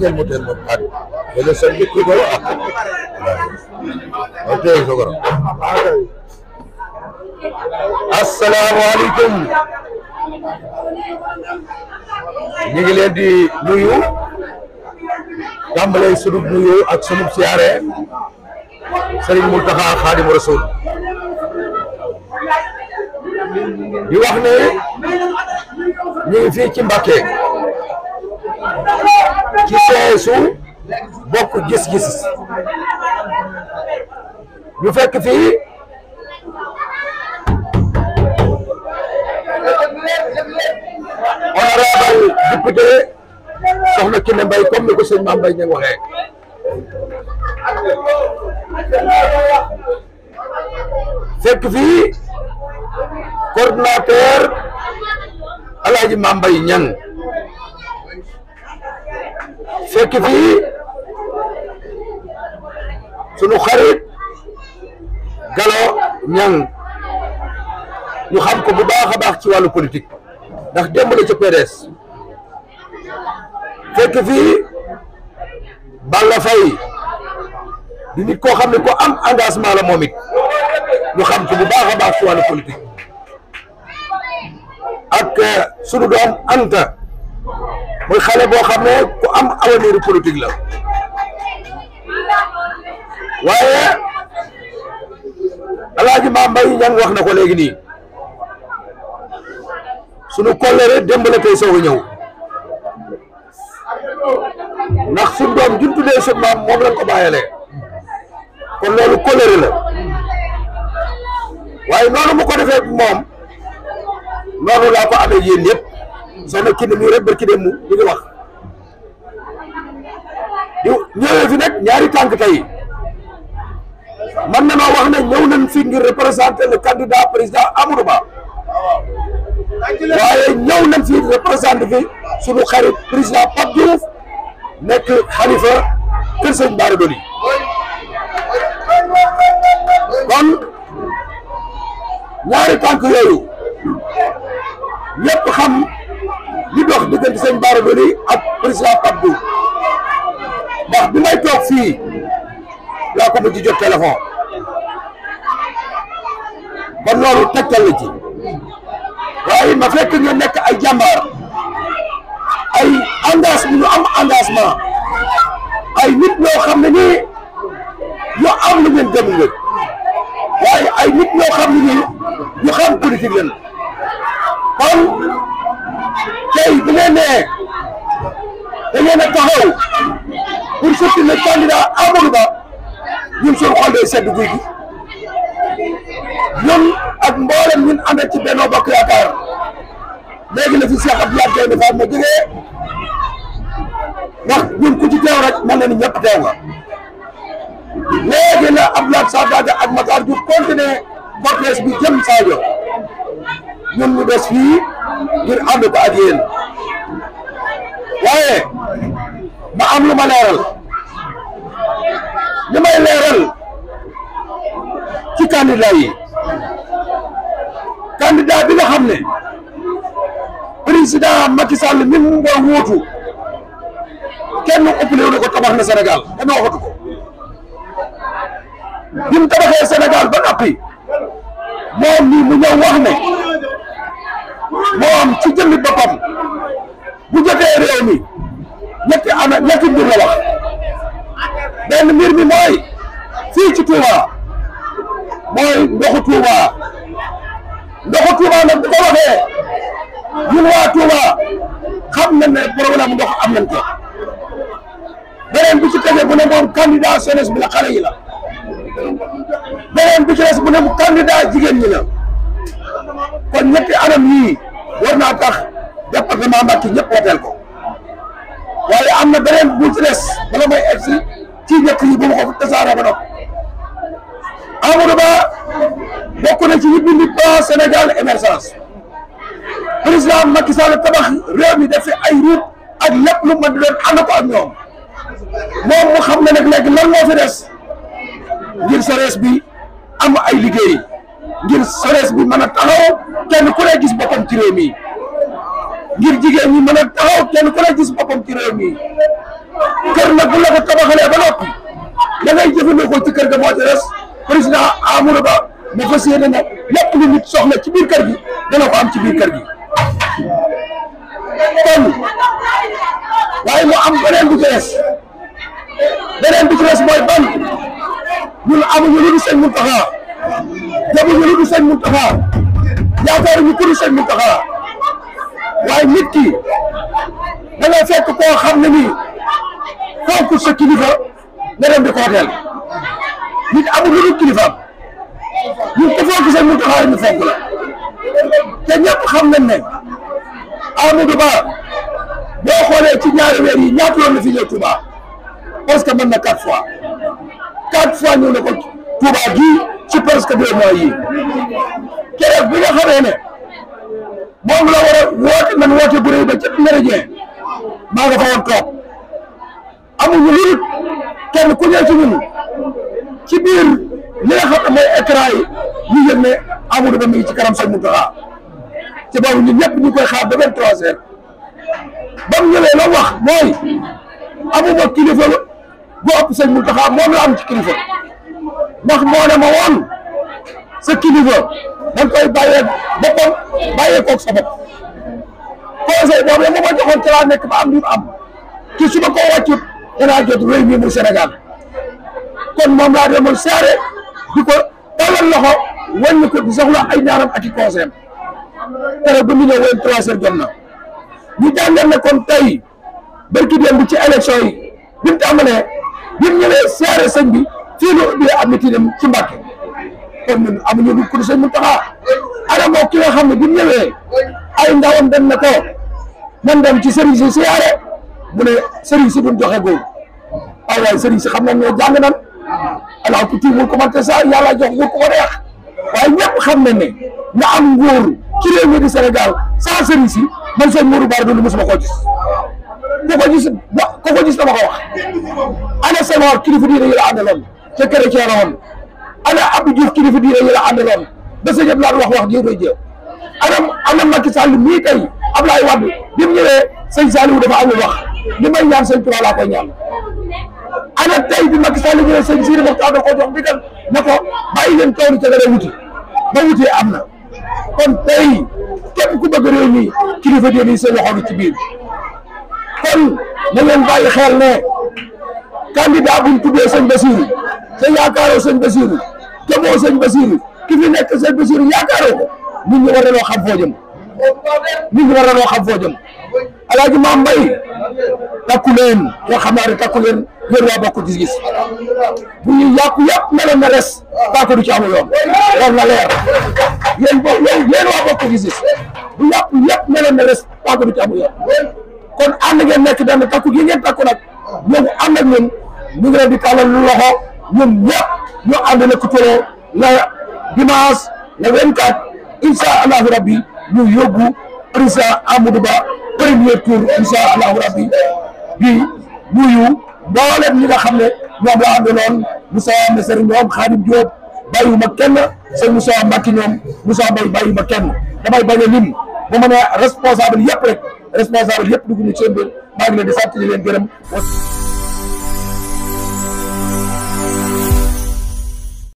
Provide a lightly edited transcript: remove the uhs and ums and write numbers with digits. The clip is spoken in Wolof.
motel hadi ele sanni ko go hotel ko go assalamu alaikum ñi ngi leen di nuyu tàmbalee sunu nuyu ak sunu siyaare Serigne Mountakha Khadimou Rassoul di wax ne ñu ngi fii ci Mbacké ci seesu bokk gis-gis ñu fekk fii honorable député soxna Kiné Mbaye comme ni ko sëñ Mame Mbaye Niang waxee fekk fii coordinateur Alaaji Mame Mbaye Niang fekk fii sunu xarit Gallo Niang ñu xam ko bu baax a baax ci wàllu politique ndax démb la ca PDS fekk fii Balla Faye di nit koo xam ne ko am engagement la moom it ñu xam ko bu baax a baax ci wàllu politique ak sunu doom Anta muy xale boo xam ne ku am avenir politique la waaye Alaaji Mame Mbaye Niang wax na ko léegi nii sunu kollëre démb la tey soog a ñëw ndax suñu doom juntudee sunu maam moom lañ ko bàyyalee kon loolu kollëre la waaye noonu mu ko defee moom noonu laa ko amee yéen yëpp soxna Kiné mii rek barki dem mu li ngi wax di ñëwee fi nag ñaari tànk tey man na noo wax ne ñëw nañ fi ngir représenter le candidat président Amadou Ba waaye ñëw nañ fi représenter fi sunu xarit président Pape Diouf nekk xalifa kër sëñ Bara Dolly kon ñaari tànk yooyu ñëpp xam li dox diggante sëñ Bara Dolly ak président Pape Diouf ndax bi may toog fii laa ko mujj jot téléphone kon loolu tegtal la ci waaye ma fekk ñu nekk ay jàmbaar ay engagement ñu am engagement ay nit ñoo xam ne nii ñu am lu ngeen gëm nga waaye ay nit ñoo xam ne nii ñu xam politique lañ kon tey bu ngeen nee da ngeen a taxaw pour soutenir le candidat Amadou Ba ñun suñu xol day sedd guy gi ñun ak mboolem ñun ànd ci Benno Bokk Yaakaar léegi la fi Cheikh Abdoulaye Gaïndé Fatma jógee ndax ñun ku ci teew rek mel na ni ñëpp teew nga léegi la Abdoulaye Sadaga ak Matar Diouf continuer cortège bi jëm Sadio ñun ñu des fii ngir ànd ko ak yéen waaye ma am lu ma leeral li may leeral ci candidat yi candidat bi nga xam ne président Macky Sall mi mu nga wuutu kenn ëppale wu ne ko tabax na Sénégal kenn waxatu ko bi mu tabaxee Sénégal ba noppi moom nii mu ñëw wax ne moom ci jëmmi boppam bu jotee réew mi ñetti mbir la wax benn mbir mi mooy fii ci Touba mooy ndoxu Touba nag bu ko waxee ñun waa Touba xam nañ ne problème ndox am nañ ko beneen bi ci tege bu ne moom candidat jeunesse bi la xale yi la beneen bi ci des bu ne mu candidat jigéen ñi la kon ñetti anam yii war naa tax département Mbacké ñëpp woteel ko waaye am na beneen bu ci des bala may egsi ci ñett yi bu ma ko tasaaroo ba noppi Amadou Ba bokk na ci ñi bindi plan Sénégal émergence président Macky Sall tabax réew mi def fi ay route ak lépp lu mën di doon ànd ko ak ñoom moom mu xam ne nag léegi lan moo fi des ngir SONES bi am ay liggéey ngir SONES bi mën a taxaw kenn ku ne gis boppam ci réew mi ngir jigéen ñi mën a taxaw kenn ku ne gis boppam ci réew mi kër nag bu la ko tabaxalee ba noppi da ngay jëfandikoo ci kër ga moo ci des président Amadou Ba mu fas yéene nag lépp lu nit soxla ci biir kër gi dana ko am ci biir kër gi kon waaye mu am beneen bu ci des mooy ban ñun amuñu lu dul sëñ Mountakha jamuñu lu dul sëñ Mountakha yaakaaruñu ku dul sëñ Mountakha waaye nit ki da nga fekk koo xam ne nii fonk sa kilifa nga dem di ko hôtel nit amul lu dul kilifaam ñun ko fonk sëñ Mountakha ñu fonk la te ñëpp xam nañ ne Amadou Ba boo xoolee ci ñaari weer yi ñaata yoon la fi ñëw Touba parce que mën na 4 fois ñëw na ko Touba gii ci presque 2 mois yi keroog bi nga xamee ne moom la war a woote man woote bu rëy ba ca Méridien maa nga fa woon toog amuñu lu dul kenn ku ñëw ci ñun ci biir li nga xam ne mooy écran yi ñu yëg ne Amadou Ba mi ngi ci kanam sëñ Mountakha ci boobu ñun ñëpp ñu koy xaar ba 23 heures ba mu ñëwee la wax mooy amuma kilifa bu ëpp sëñ Mountakha moom la am ci kilifa ndax moo ne ma woon sa kilifa da nga koy bàyyee boppam bàyyee koog sa bopp conseil boobu la ma joxoon ci laa nekk ba am li mu am ci su ma ko wàccut danaa jot réew mi mu Sénégal kon moom laa demoon saare di ko tàllal loxo wàññi ko di soxla ay ñaaram ak i conseil tere ba mu ñëw woon 3 heures jot na ñu jàngal ne kon tey barki démb ci élection yi bi mu tàmbalee bi mu ñëwee saare sëñ bi fii la ubbee am mitinam ci Mbàkke kon ñun amuñu lu ko sëñ Mountakha ana moo ki nga xam ne bi mu ñëwee ay ndawam dem na ko man dem ci sëriñ si siyaare mu ne sëriñ si duñ joxe góor ay waay sëriñ si xam nañ ne jàng nan alors que tuumul commenté ça yàlla jox nguur ko neex waaye ñëpp xam nañ ne nga am nguur ci réew mi di Sénégal sans sëriñ si man sëñ Mourou Bara Dolly mosuma koo gis ko gis dama ko wax ana Senghor kilifa diine yi la àndaloon ca chrétien la woon ana Abdou Diouf kilifa diine yi la àndaloon ba sëñ Abdoulaye wax ji doy jë ana Macky Sall mii tey Abdoulaye Wade bi mu ñëwee sëñ Saliou dafa amul wax li may ñaan sëñ Tuubaa laa koy ñaan ana tey bi Macky Sall ñëwee sëñ Sidi Mokhtar da ko jox ndigal ne ko bàyyi leen kaw ni ca nga wuti ba wutee am na kon tey képp ku bëgg réew mi kilifa diine yi seen loxo bi ci biir kon na ngeen bàyyi xel ne candidat buñ tuddee sëñ Bassirou te yaakaaroo sëñ Bassirou te moo sëñ Bassirou ki fi nekk sëñ Bassirou yaakaaroo ko nit ñi war nañoo xam foo jëm Alaaji Maam Mbay takku leen yoo xam naa ne takku leen yéen waa bokk gis-gis bu ñu yàqu yëpp meloon na res paaka du ci amu yoon war na leer yéen waa bokk gis-gis bu yàqu yëpp meloon na res paaka du ci amu yoon kon ànd ngeen nekk benn takku gi ngeen takku nag ñoom ànd ak ñun ñu ngi leen di tàllal lu loxo ñun ñëpp ñu ànd lëkkaloo la dimanche le 24 incha allahu rabbi ñu yóbbu président Amadou Ba premier tour incha allahu rabbi bi nuyu mboolem ñi nga xam ne ñoom la àndaloon Moussa Mesere ñoom Khadim Diop bàyyiwuma kenn sëñ Moussa Mbacke ñoom Moussa Mbaye bàyyiwuma kenn damay bañ a lim ba mën a responsable yëpp rek responsable yëpp dugg ñu seen biir maa ngi leen di sant di leen gërëm.